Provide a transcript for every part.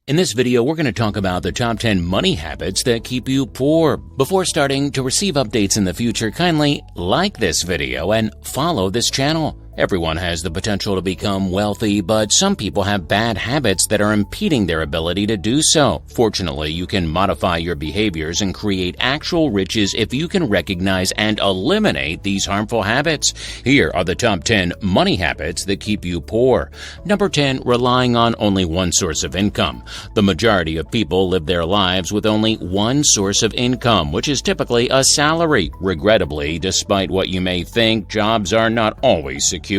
In this video, we're going to talk about the top 10 money habits that keep you poor. Before starting to receive updates in the future, kindly like this video and follow this channel. Everyone has the potential to become wealthy, but some people have bad habits that are impeding their ability to do so. Fortunately, you can modify your behaviors and create actual riches if you can recognize and eliminate these harmful habits. Here are the top 10 money habits that keep you poor. Number 10, relying on only one source of income. The majority of people live their lives with only one source of income, which is typically a salary. Regrettably, despite what you may think, jobs are not always secure.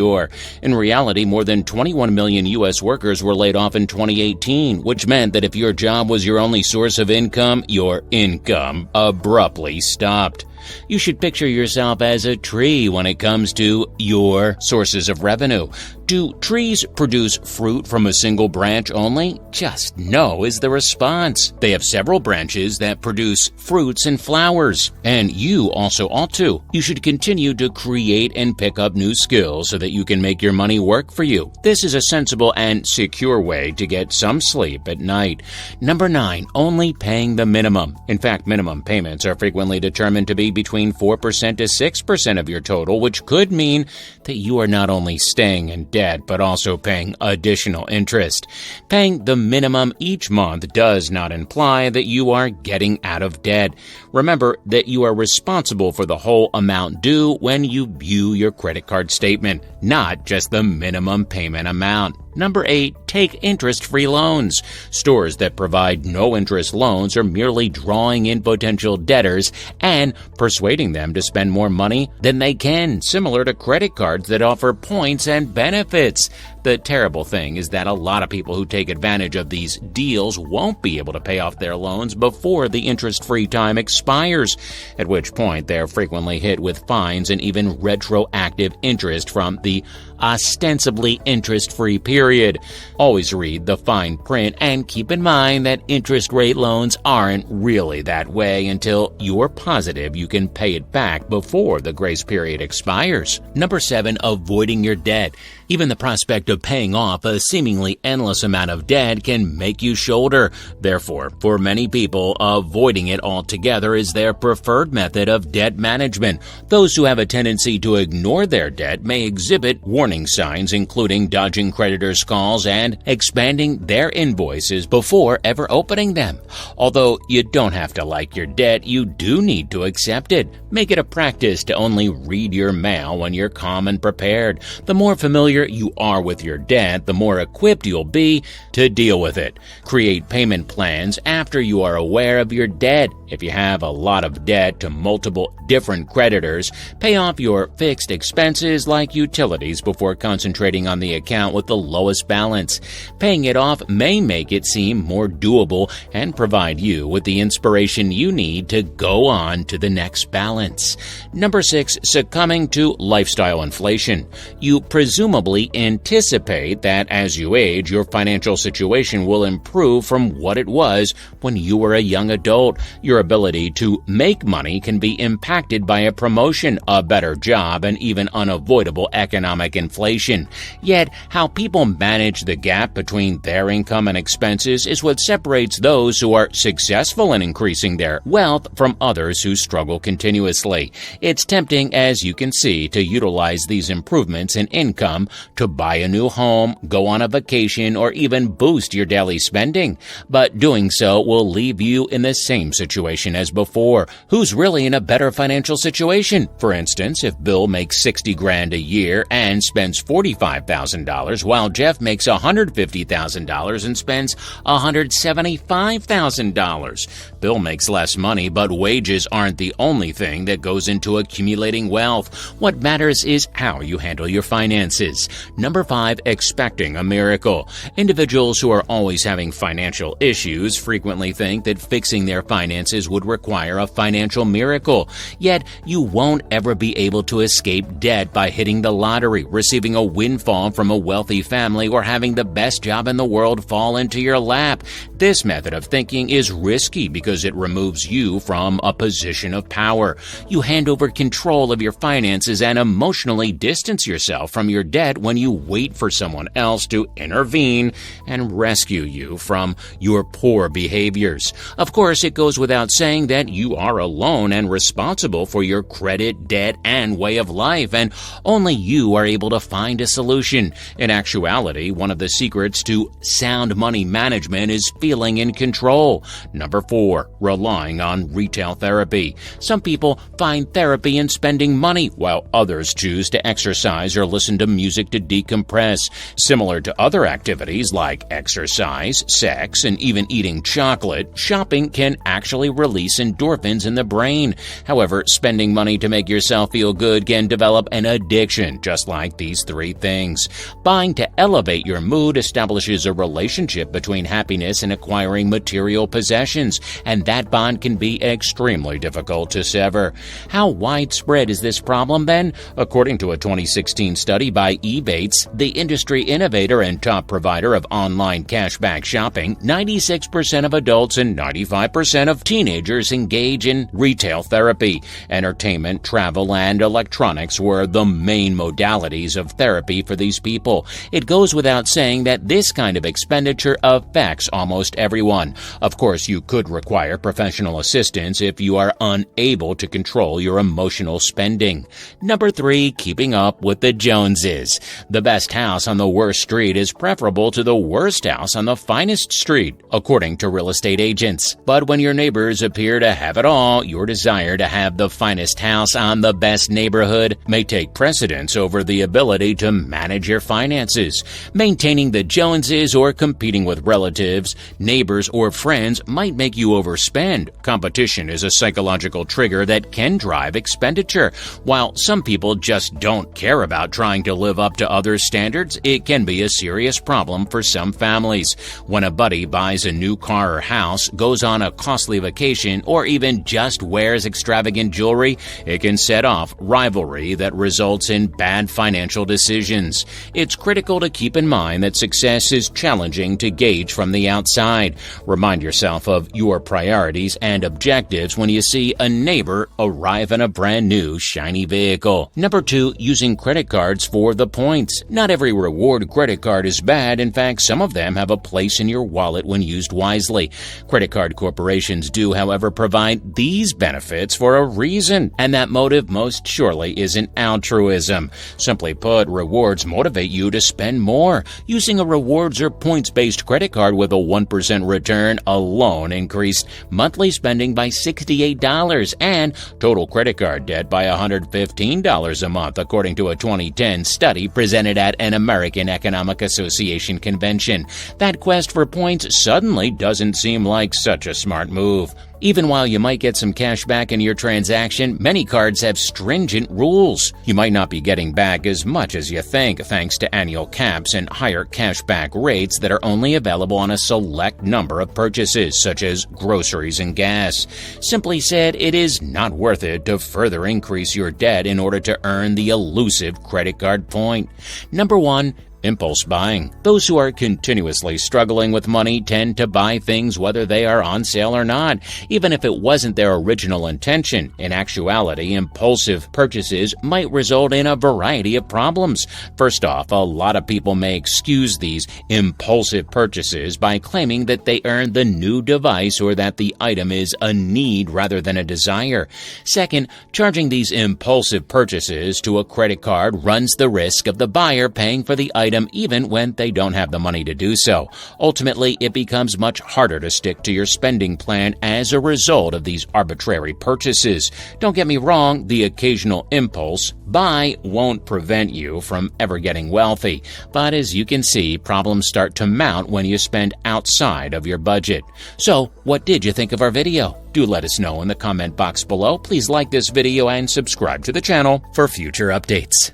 In reality, more than 21 million U.S. workers were laid off in 2018, which meant that if your job was your only source of income, your income abruptly stopped. You should picture yourself as a tree when it comes to your sources of revenue. Do trees produce fruit from a single branch only? Just no is the response. They have several branches that produce fruits and flowers, and you also ought to. You should continue to create and pick up new skills so that you can make your money work for you. This is a sensible and secure way to get some sleep at night. Number 9, only paying the minimum. In fact, minimum payments are frequently determined to be between 4% to 6% of your total, which could mean that you are not only staying in debt, but also paying additional interest. Paying the minimum each month does not imply that you are getting out of debt. Remember that you are responsible for the whole amount due when you view your credit card statement, not just the minimum payment amount. Number 8, take interest-free loans. Stores that provide no-interest loans are merely drawing in potential debtors and persuading them to spend more money than they can, similar to credit cards that offer points and benefits. The terrible thing is that a lot of people who take advantage of these deals won't be able to pay off their loans before the interest-free time expires, at which point they're frequently hit with fines and even retroactive interest from the ostensibly interest-free period. Always read the fine print and keep in mind that interest rate loans aren't really that way until you're positive you can pay it back before the grace period expires. Number 7, avoiding your debt. Even the prospect of paying off a seemingly endless amount of debt can make you shoulder. Therefore, for many people, avoiding it altogether is their preferred method of debt management. Those who have a tendency to ignore their debt may exhibit warning signs, including dodging creditors' calls and expanding their invoices before ever opening them. Although you don't have to like your debt, you do need to accept it. Make it a practice to only read your mail when you're calm and prepared. The more familiar you are with your debt, the more equipped you'll be to deal with it. Create payment plans after you are aware of your debt. If you have a lot of debt to multiple different creditors, pay off your fixed expenses like utilities before concentrating on the account with the lowest balance. Paying it off may make it seem more doable and provide you with the inspiration you need to go on to the next balance. Number 6, succumbing to lifestyle inflation. You presumably anticipate that as you age, your financial situation will improve from what it was when you were a young adult. Your ability to make money can be impacted by a promotion, a better job, and even unavoidable economic inflation. Yet, how people manage the gap between their income and expenses is what separates those who are successful in increasing their wealth from others who struggle continuously. It's tempting, as you can see, to utilize these improvements in income to buy a new home, go on a vacation, or even boost your daily spending. But doing so will leave you in the same situation as before. Who's really in a better financial situation? For instance, if Bill makes $60,000 a year and spends $45,000, while Jeff makes $150,000 and spends $175,000. Bill makes less money, but wages aren't the only thing that goes into accumulating wealth. What matters is how you handle your finances. Number 5, expecting a miracle. Individuals who are always having financial issues frequently think that fixing their finances finances would require a financial miracle. Yet, you won't ever be able to escape debt by hitting the lottery, receiving a windfall from a wealthy family, or having the best job in the world fall into your lap. This method of thinking is risky because it removes you from a position of power. You hand over control of your finances and emotionally distance yourself from your debt when you wait for someone else to intervene and rescue you from your poor behaviors. Of course, it goes without saying that you are alone and responsible for your credit, debt, and way of life, and only you are able to find a solution. In actuality, one of the secrets to sound money management is feeling in control. Number 4, relying on retail therapy. Some people find therapy in spending money, while others choose to exercise or listen to music to decompress. Similar to other activities like exercise, sex, and even eating chocolate, shopping can actually release endorphins in the brain. However, spending money to make yourself feel good can develop an addiction, just like these 3 things. Buying to elevate your mood establishes a relationship between happiness and acquiring material possessions, and that bond can be extremely difficult to sever. How widespread is this problem then? According to a 2016 study by Ebates, the industry innovator and top provider of online cashback shopping, 96% of adults and 95% of teenagers engage in retail therapy. Entertainment, travel, and electronics were the main modalities of therapy for these people. It goes without saying that this kind of expenditure affects almost everyone. Of course, you could require professional assistance if you are unable to control your emotional spending. Number 3, keeping up with the Joneses. The best house on the worst street is preferable to the worst house on the finest street, according to real estate agents. But when your neighbors appear to have it all, your desire to have the finest house on the best neighborhood may take precedence over the ability to manage your finances. Maintaining the Joneses or competing with relatives, neighbors, or friends might make you overspend. Competition is a psychological trigger that can drive expenditure. While some people just don't care about trying to live up to others' standards, it can be a serious problem for some families. When a buddy buys a new car or house, goes on a costly vacation, or even just wears extravagant jewelry, it can set off rivalry that results in bad financial decisions. It's critical to keep in mind that success is challenging to gauge from the outside. Remind yourself of your priorities and objectives when you see a neighbor arrive in a brand new shiny vehicle. Number 2, using credit cards for the points. Not every reward credit card is bad. In fact, some of them have a place in your wallet when used wisely. Credit card corporations do, however, provide these benefits for a reason, and that motive most surely isn't altruism. Simply put, rewards motivate you to spend more. Using a rewards or points-based credit card with a 1% return alone increased monthly spending by $68 and total credit card debt by $115 a month, according to a 2010 study presented at an American Economic Association convention. That quest for points suddenly doesn't seem like such a smart move. Even while you might get some cash back in your transaction, many cards have stringent rules. You might not be getting back as much as you think, thanks to annual caps and higher cashback rates that are only available on a select number of purchases, such as groceries and gas. Simply said, it is not worth it to further increase your debt in order to earn the elusive credit card point. Number 1, impulse buying. Those who are continuously struggling with money tend to buy things whether they are on sale or not, even if it wasn't their original intention. In actuality, impulsive purchases might result in a variety of problems. First off, a lot of people may excuse these impulsive purchases by claiming that they earned the new device or that the item is a need rather than a desire. Second, charging these impulsive purchases to a credit card runs the risk of the buyer paying for the item even when they don't have the money to do so. Ultimately, it becomes much harder to stick to your spending plan as a result of these arbitrary purchases. Don't get me wrong, the occasional impulse buy won't prevent you from ever getting wealthy, but as you can see, problems start to mount when you spend outside of your budget. So, what did you think of our video? Do let us know in the comment box below. Please like this video and subscribe to the channel for future updates.